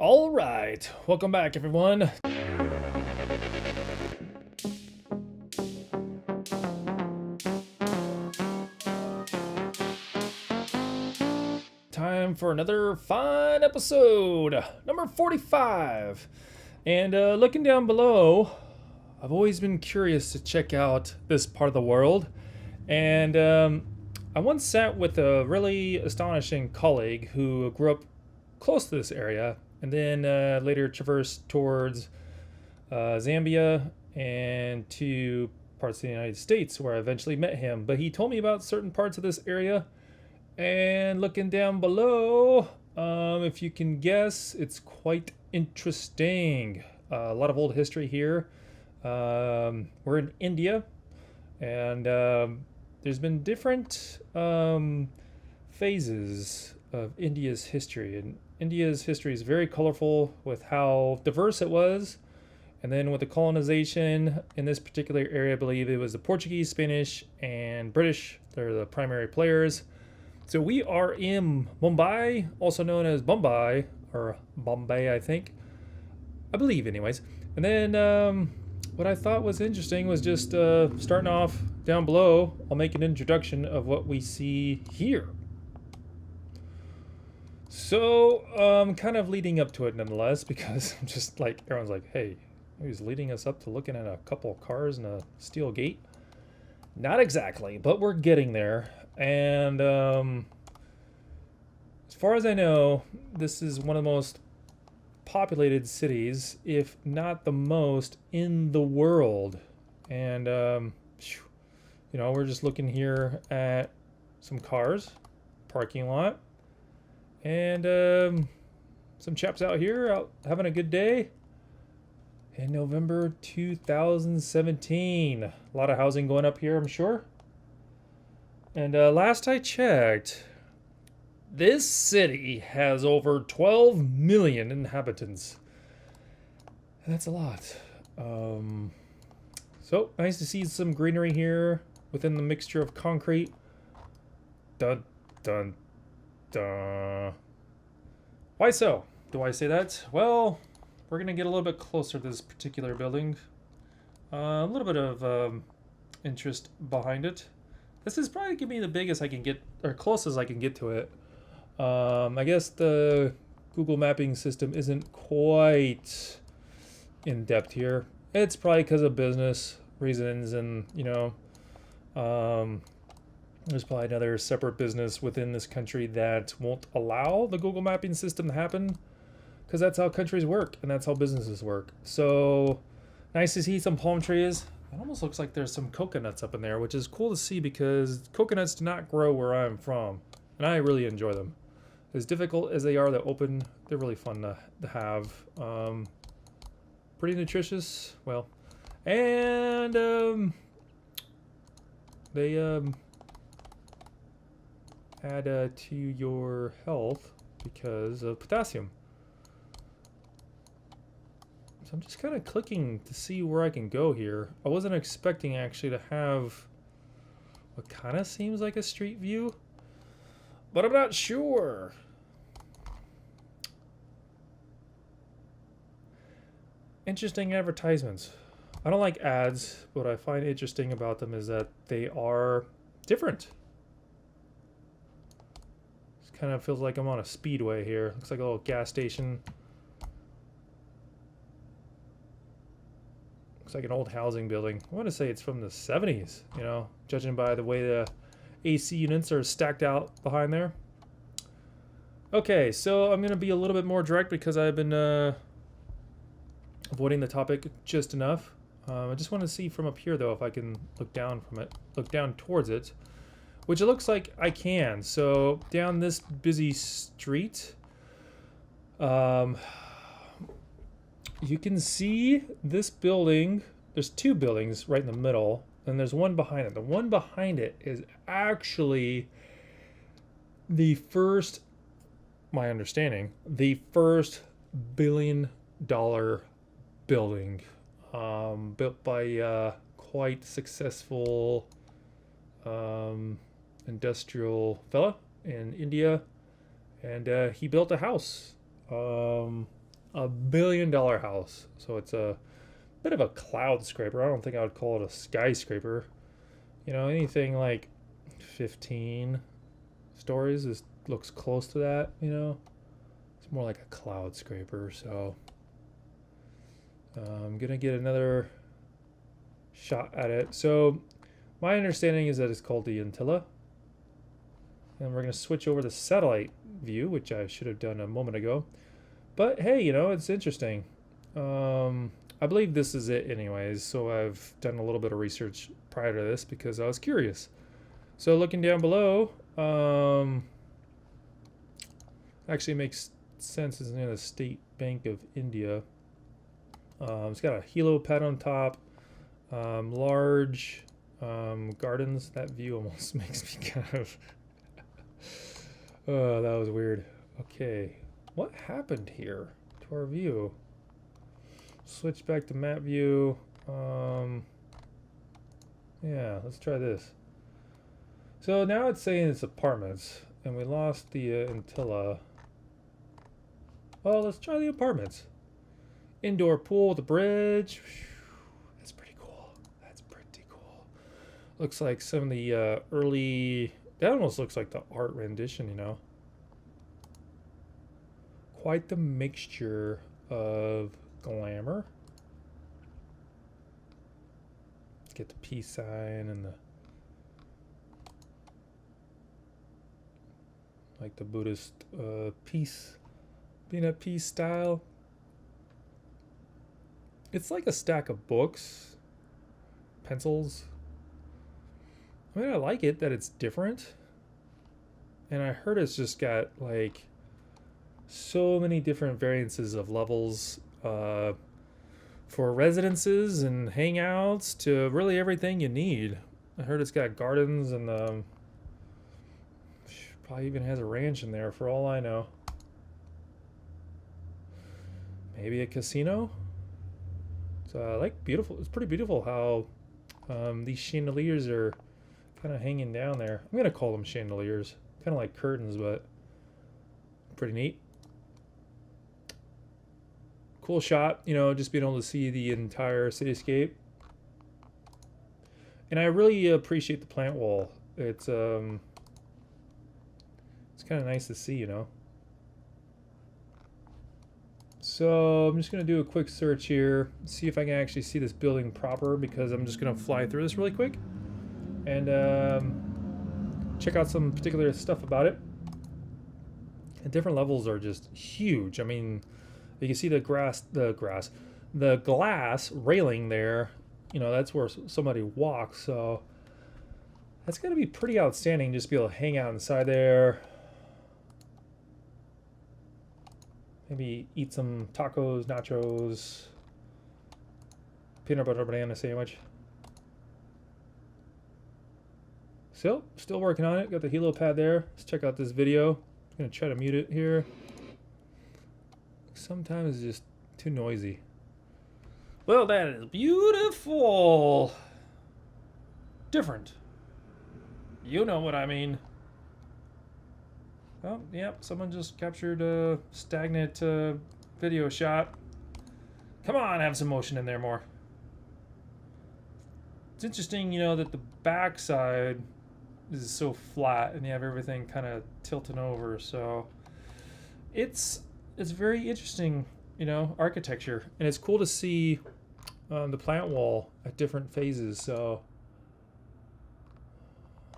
All right, welcome back, everyone. Time for another fun episode, number 45. And looking down below, I've always been curious to check out this part of the world. And I once sat with a really astonishing colleague who grew up close to this area and then later traversed towards Zambia and to parts of the United States where I eventually met him. But he told me about certain parts of this area. And looking down below, if you can guess, it's quite interesting. A lot of old history here. We're in India, and there's been different phases of India's history. And India's history is very colorful with how diverse it was. And then with the colonization in this particular area, I believe it was the Portuguese, Spanish, and British. They're the primary players. So we are in Mumbai, also known as Mumbai, or Bombay, I think. I believe, anyways. And then what I thought was interesting was just starting off down below. I'll make an introduction of what we see here. So, kind of leading up to it nonetheless, because I'm just like, everyone's like, hey, he's leading us up to looking at a couple of cars and a steel gate. Not exactly, but we're getting there. And as far as I know, this is one of the most populated cities, if not the most, in the world. And, we're just looking here at some cars, parking lot, and some chaps out here out having a good day. In November 2017. A lot of housing going up here, I'm sure. And last I checked, this city has over 12 million inhabitants. And that's a lot. So, nice to see some greenery here within the mixture of concrete. Dun, dun, dun. Why so? Do I say that? Well, we're going to get a little bit closer to this particular building. A little bit of interest behind it. This is probably going to be the biggest I can get, or closest I can get to it. I guess the Google mapping system isn't quite in depth here. It's probably because of business reasons, and there's probably another separate business within this country that won't allow the Google mapping system to happen, because that's how countries work and that's how businesses work. So nice to see some palm trees. It almost looks like there's some coconuts up in there, which is cool to see because coconuts do not grow where I'm from, and I really enjoy them. As difficult as they are to open, they're really fun to have. Pretty nutritious, well, and they add to your health because of potassium. So I'm just kind of clicking to see where I can go here. I wasn't expecting actually to have what kind of seems like a street view, but I'm not sure. Interesting advertisements. I don't like ads. What I find interesting about them is that they are different. It kind of feels like I'm on a speedway here. Looks like a little gas station. Looks like an old housing building. I want to say it's from the 70s, judging by the way the AC units are stacked out behind there. Okay, so I'm going to be a little bit more direct because I've been avoiding the topic just enough. I just want to see from up here, though, if I can look down from it, look down towards it, which it looks like I can. So down this busy street, you can see this building. There's two buildings right in the middle, and there's one behind it. The one behind it is actually the first, my understanding, the first billion-dollar building built by quite successful industrial fella in India, and he built a house. $1 billion house. So it's a bit of a cloud scraper. I don't think I would call it a skyscraper. You know, anything like 15 stories looks close to that, you know. It's more like a cloud scraper, so I'm gonna get another shot at it. So my understanding is that it's called the Antilla. And we're gonna switch over to satellite view, which I should have done a moment ago. But hey, you know, it's interesting. I believe this is it anyways, so I've done a little bit of research prior to this because I was curious. So looking down below, actually makes sense. It's near the State Bank of India. It's got a helipad on top, large gardens. That view almost makes me kind of... Oh, that was weird. Okay, what happened here to our view? Switch back to map view. Yeah, let's try this. So now it's saying it's apartments, and we lost the Antilla. Well, let's try the apartments. Indoor pool with a bridge. That's pretty cool. That's pretty cool. Looks like some of the early... That almost looks like the art rendition, you know. Quite the mixture of glamour. Get the peace sign and the... like the Buddhist peace, being at peace style. It's like a stack of books, pencils. I mean, I like it that it's different. And I heard it's just got like so many different variances of levels for residences and hangouts to really everything you need. I heard it's got gardens and probably even has a ranch in there for all I know. Maybe a casino. So I like beautiful. It's pretty beautiful how these chandeliers are kind of hanging down there. I'm gonna call them chandeliers, kind of like curtains, but pretty neat. Cool shot, you know, just being able to see the entire cityscape. And I really appreciate the plant wall. It's kind of nice to see, you know. So I'm just gonna do a quick search here, see if I can actually see this building proper, because I'm just gonna fly through this really quick and check out some particular stuff about it. And different levels are just huge. I mean, you can see the glass railing there. You know, that's where somebody walks. So that's gonna be pretty outstanding. Just be able to hang out inside there. Maybe eat some tacos, nachos, peanut butter banana sandwich. So, still working on it. Got the helipad there. Let's check out this video. I'm gonna try to mute it here. Sometimes it's just too noisy. Well, that is beautiful. Different. You know what I mean. Oh, yep, someone just captured a stagnant video shot. Come on, have some motion in there more. It's interesting, you know, that the backside is so flat and you have everything kind of tilting over, so it's very interesting, you know, architecture. And it's cool to see the plant wall at different phases, so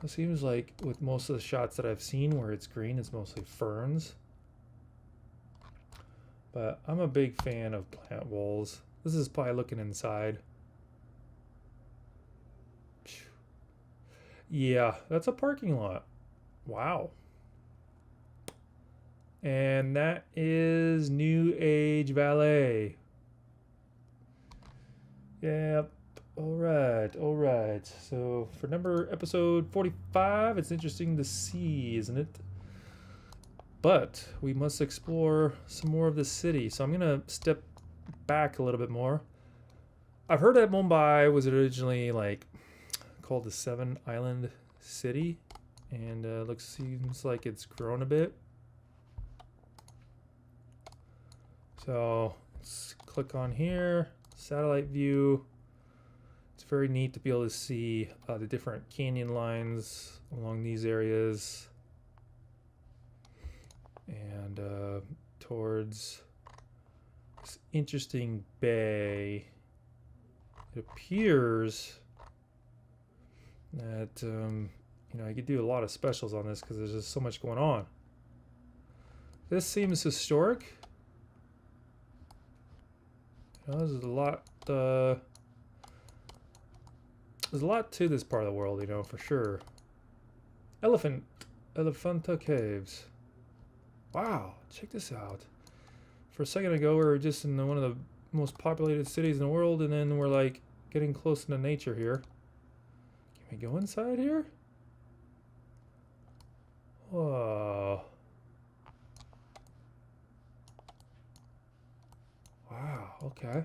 it seems like with most of the shots that I've seen where it's green, it's mostly ferns. But I'm a big fan of plant walls. This is probably looking inside. Yeah, that's a parking lot. Wow. And that is New Age Valet. Yep. All right. So for episode 45, it's interesting to see, isn't it? But we must explore some more of the city. So I'm gonna step back a little bit more. I've heard that Mumbai was originally like called the Seven Island City, and seems like it's grown a bit. So let's click on here, satellite view. It's very neat to be able to see the different canyon lines along these areas and towards this interesting bay. It appears that you know, I could do a lot of specials on this because there's just so much going on. This seems historic. You know, there's a lot to this part of the world, you know, for sure. Elephanta Caves. Wow, check this out. For a second ago, we were just in one of the most populated cities in the world, and then we're like getting close to nature here. Can we go inside here? Whoa. Wow, okay.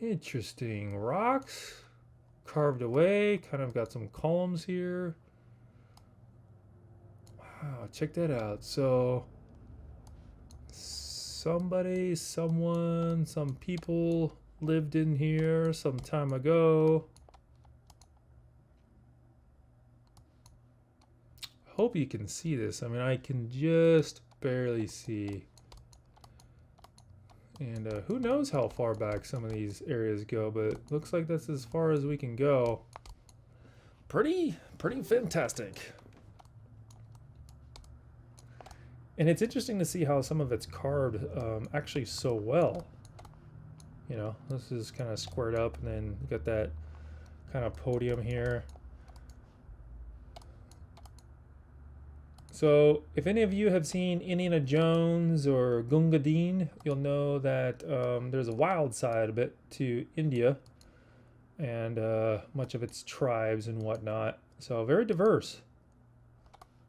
Interesting. Rocks carved away, kind of got some columns here. Wow, check that out. So somebody, someone, some people lived in here some time ago. Hope you can see this. I mean, I can just barely see. And who knows how far back some of these areas go, but looks like that's as far as we can go. Pretty fantastic. And it's interesting to see how some of it's carved actually so well. You know, this is kind of squared up, and then you got that kind of podium here. So if any of you have seen Indiana Jones or Gunga Din, you'll know that there's a wild side a bit to India and much of its tribes and whatnot. So very diverse.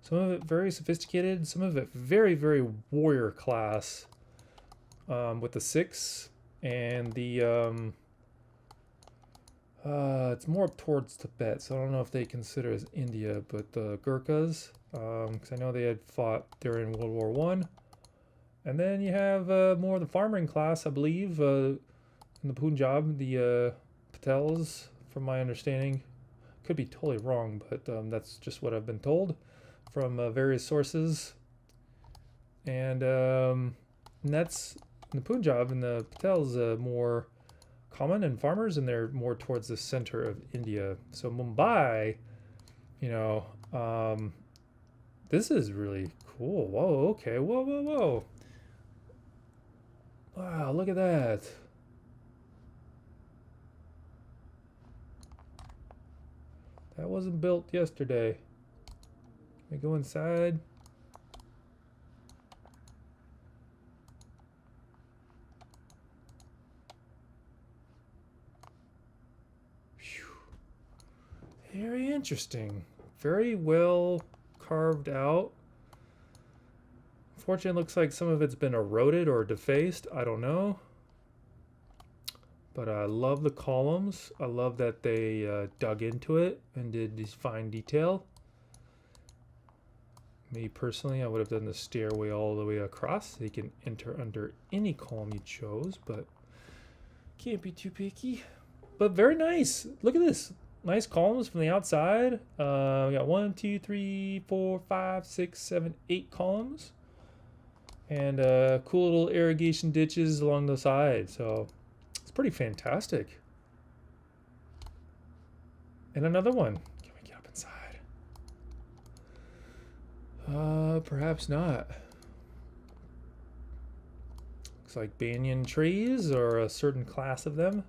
Some of it very sophisticated, some of it very warrior class with the Sikhs and the it's more up towards Tibet, so I don't know if they consider it as India, but the Gurkhas, because I know they had fought during World War One. And then you have more of the farming class, I believe, in the Punjab, the Patels, from my understanding. Could be totally wrong, but that's just what I've been told from various sources. And that's in the Punjab, and the Patels more common and farmers, and they're more towards the center of India. So Mumbai, you know, this is really cool. Whoa, okay, whoa. Wow, look at that. That wasn't built yesterday. Can we go inside? Very interesting. Very well carved out. Unfortunately, it looks like some of it's been eroded or defaced. I don't know. But I love the columns. I love that they dug into it and did this fine detail. Me personally, I would have done the stairway all the way across so you can enter under any column you chose, but can't be too picky. But very nice. Look at this. Nice columns from the outside. We got 1, 2, 3, 4, 5, 6, 7, 8 columns. And cool little irrigation ditches along the side. So it's pretty fantastic. And another one. Can we get up inside? Perhaps not. Looks like banyan trees or a certain class of them,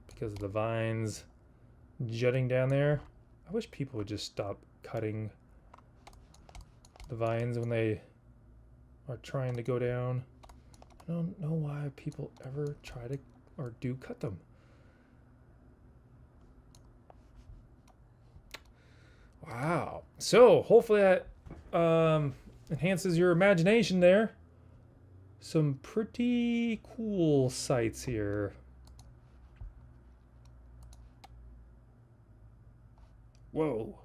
because of the vines jutting down there. I wish people would just stop cutting the vines when they are trying to go down. I don't know why people ever try to or do cut them. Wow. So hopefully that enhances your imagination there. Some pretty cool sights here. Whoa.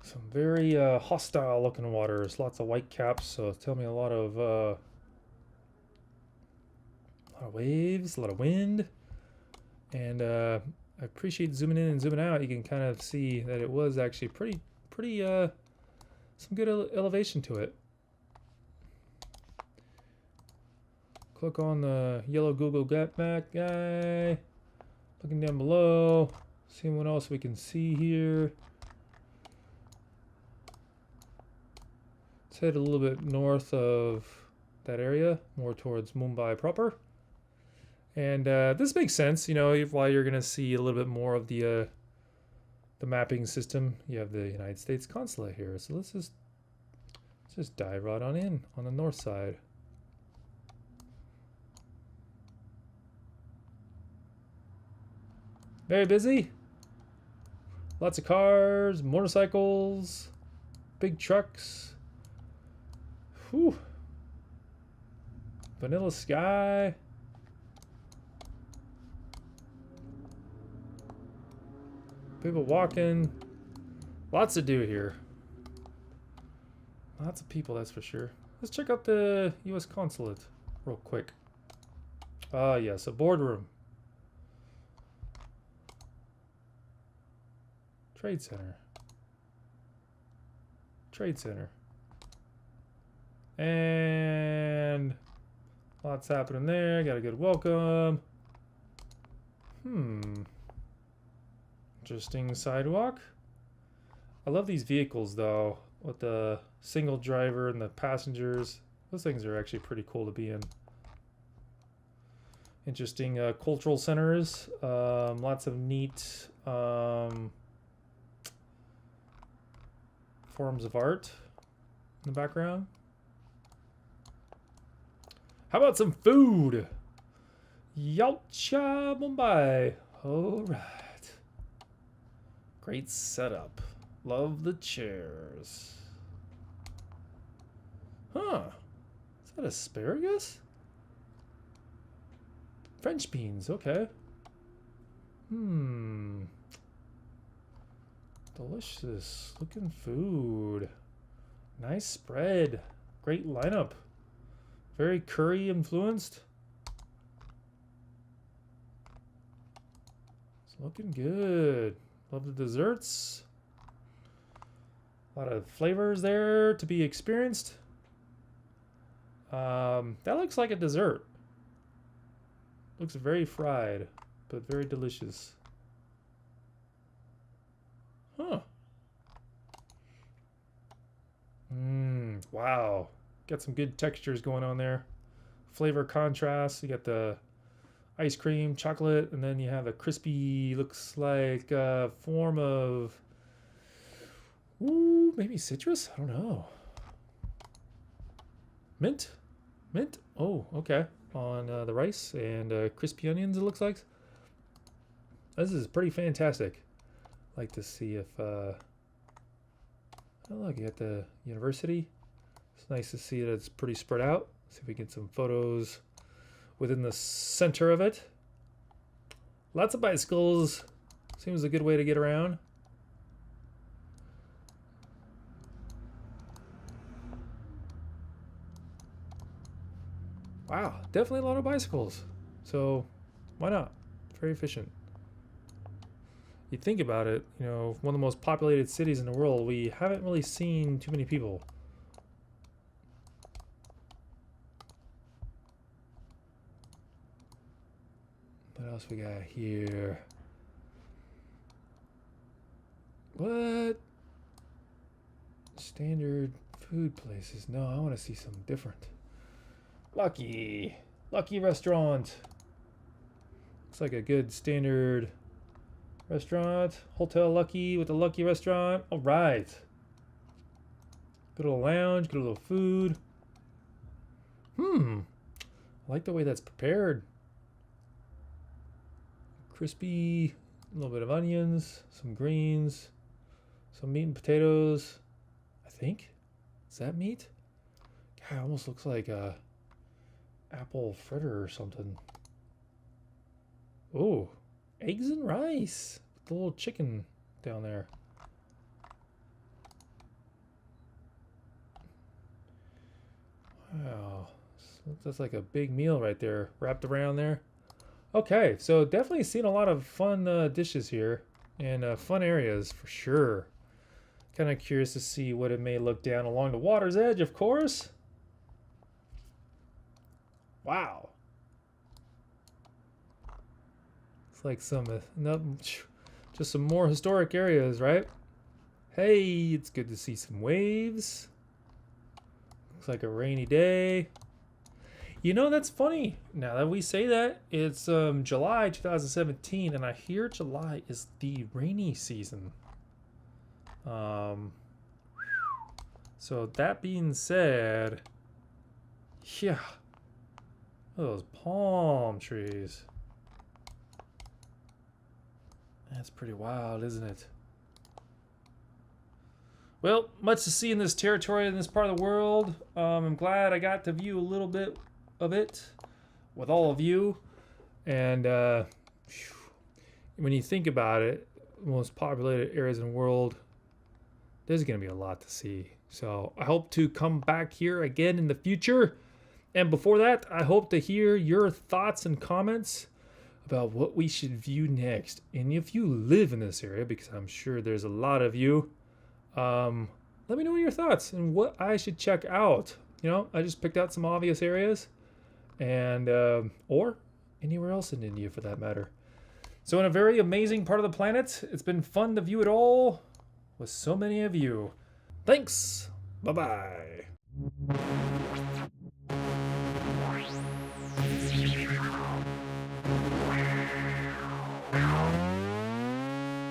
Some very hostile looking waters. Lots of white caps, so tell me a lot of waves, a lot of wind. And I appreciate zooming in and zooming out. You can kind of see that it was actually pretty some good elevation to it. Click on the yellow Google Map guy. Looking down below, seeing what else we can see here. Let's head a little bit north of that area, more towards Mumbai proper. And this makes sense, you know, while you're going to see a little bit more of the mapping system. You have the United States consulate here, so let's just dive right on in on the north side. Very busy. Lots of cars, motorcycles, big trucks. Whew. Vanilla sky. People walking. Lots to do here. Lots of people, that's for sure. Let's check out the U.S. consulate real quick. Ah, yes, a boardroom. Trade center. Trade center. And lots happening there. Got a good welcome. Interesting sidewalk. I love these vehicles though, with the single driver and the passengers. Those things are actually pretty cool to be in. Interesting cultural centers. Lots of neat forms of art in the background. How about some food? Yalcha, Mumbai. All right. Great setup. Love the chairs. Huh. Is that asparagus? French beans, okay. Delicious looking food. Nice spread. Great lineup. Very curry influenced. It's looking good. Love the desserts. A lot of flavors there to be experienced. That looks like a dessert. Looks very fried, but very delicious. Huh. Wow. Got some good textures going on there. Flavor contrast. You got the ice cream, chocolate, and then you have a crispy, looks like a form of, maybe citrus? I don't know. Mint? Mint? Oh, okay. On the rice and crispy onions, it looks like. This is pretty fantastic. Like to see if, oh look, you got the university. It's nice to see that it's pretty spread out. See if we get some photos within the center of it. Lots of bicycles. Seems a good way to get around. Wow, definitely a lot of bicycles. So why not? Very efficient. You think about it, you know, one of the most populated cities in the world, we haven't really seen too many people. What else we got here? What? Standard food places. No, I want to see something different. Lucky restaurant. Looks like a good standard restaurant. Hotel Lucky with the Lucky restaurant. All right. Good little lounge, good little food. I like the way that's prepared. Crispy, a little bit of onions, some greens, some meat and potatoes. I think. Is that meat? God, it almost looks like a apple fritter or something. Oh, eggs and rice with the little chicken down there. That's like a big meal right there, wrapped around there. Okay, so definitely seen a lot of fun dishes here and fun areas for sure. Kind of curious to see what it may look down along the water's edge, of course. Wow. It's like some, just some more historic areas, right? Hey, it's good to see some waves. Looks like a rainy day. You know, that's funny. Now that we say that, it's July 2017, and I hear July is the rainy season. So that being said, yeah, those palm trees. That's pretty wild, isn't it? Well, much to see in this territory, in this part of the world. I'm glad I got to view a little bit of it with all of you. And when you think about it, the most populated areas in the world, there's going to be a lot to see. So I hope to come back here again in the future. And before that, I hope to hear your thoughts and comments about what we should view next. And if you live in this area, because I'm sure there's a lot of you, let me know your thoughts and what I should check out. You know, I just picked out some obvious areas, and or anywhere else in India for that matter. So in a very amazing part of the planet, it's been fun to view it all with so many of you. Thanks. Bye-bye.